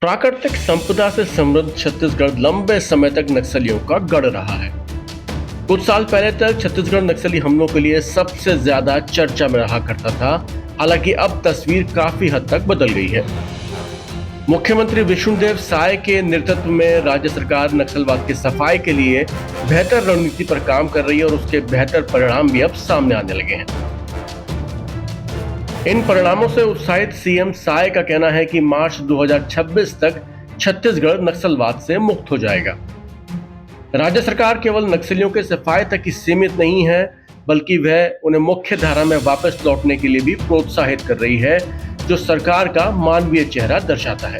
प्राकृतिक संपदा से समृद्ध छत्तीसगढ़ लंबे समय तक नक्सलियों का गढ़ रहा है। कुछ साल पहले तक छत्तीसगढ़ नक्सली हमलों के लिए सबसे ज्यादा चर्चा में रहा करता था। हालांकि अब तस्वीर काफी हद तक बदल गई है। मुख्यमंत्री विष्णुदेव साय के नेतृत्व में राज्य सरकार नक्सलवाद की सफाई के लिए बेहतर रणनीति पर काम कर रही है और उसके बेहतर परिणाम भी अब सामने आने लगे हैं। इन परिणामों से उत्साहित सीएम साय का कहना है कि मार्च 2026 तक छत्तीसगढ़ नक्सलवाद से मुक्त हो जाएगा। राज्य सरकार केवल नक्सलियों के सफाई तक ही सीमित नहीं है, बल्कि वह उन्हें मुख्य धारा में वापस लौटने के लिए भी प्रोत्साहित कर रही है, जो सरकार का मानवीय चेहरा दर्शाता है।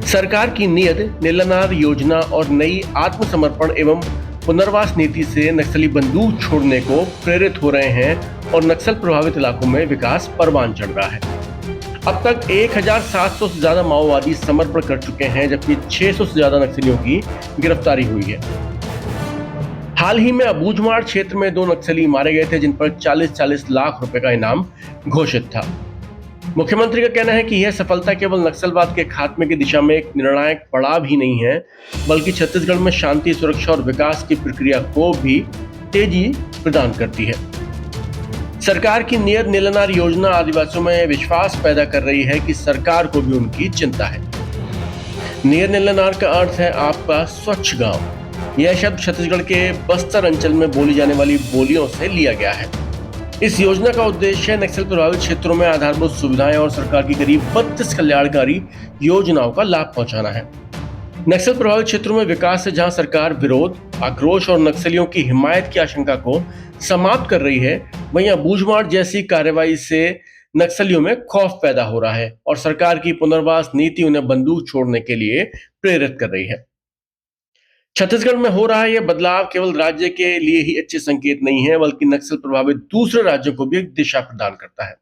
सरकार की नीयत, नीलानार योजना और नई आत्मसमर्पण एवं पुनर्वास नीति से नक्सली बंदूक छोड़ने को प्रेरित हो रहे हैं और नक्सल प्रभावित इलाकों में विकास परवान चढ़ रहा है। अब तक 1700 से ज्यादा माओवादी समर्पण कर चुके हैं, जबकि 600 से ज्यादा नक्सलियों की गिरफ्तारी हुई है। हाल ही में अबूझमाड़ क्षेत्र में 2 नक्सली मारे गए थे, जिन पर 40-40 लाख रुपए का इनाम घोषित था। मुख्यमंत्री का कहना है कि यह सफलता केवल नक्सलवाद के खात्मे की दिशा में एक निर्णायक पड़ाव ही नहीं है, बल्कि छत्तीसगढ़ में शांति, सुरक्षा और विकास की प्रक्रिया को भी तेजी प्रदान करती है। सरकार की नियत नीलानार योजना आदिवासियों में विश्वास पैदा कर रही है कि सरकार को भी उनकी चिंता है। नियत नीलानार का अर्थ है आपका स्वच्छ गांव। यह शब्द छत्तीसगढ़ के बस्तर अंचल में बोली जाने वाली बोलियों से लिया गया है। इस योजना का उद्देश्य नक्सल प्रभावित क्षेत्रों में आधारभूत सुविधाएं और सरकार की करीब 32 कल्याणकारी योजनाओं का लाभ पहुंचाना है। नक्सल प्रभावित क्षेत्रों में विकास से जहां सरकार विरोध, आक्रोश और नक्सलियों की हिमायत की आशंका को समाप्त कर रही है, वहीं अबूझमाड़ जैसी कार्रवाई से नक्सलियों में खौफ पैदा हो रहा है और सरकार की पुनर्वास नीति उन्हें बंदूक छोड़ने के लिए प्रेरित कर रही है। छत्तीसगढ़ में हो रहा यह बदलाव केवल राज्य के लिए ही अच्छे संकेत नहीं है, बल्कि नक्सल प्रभावित दूसरे राज्यों को भी एक दिशा प्रदान करता है।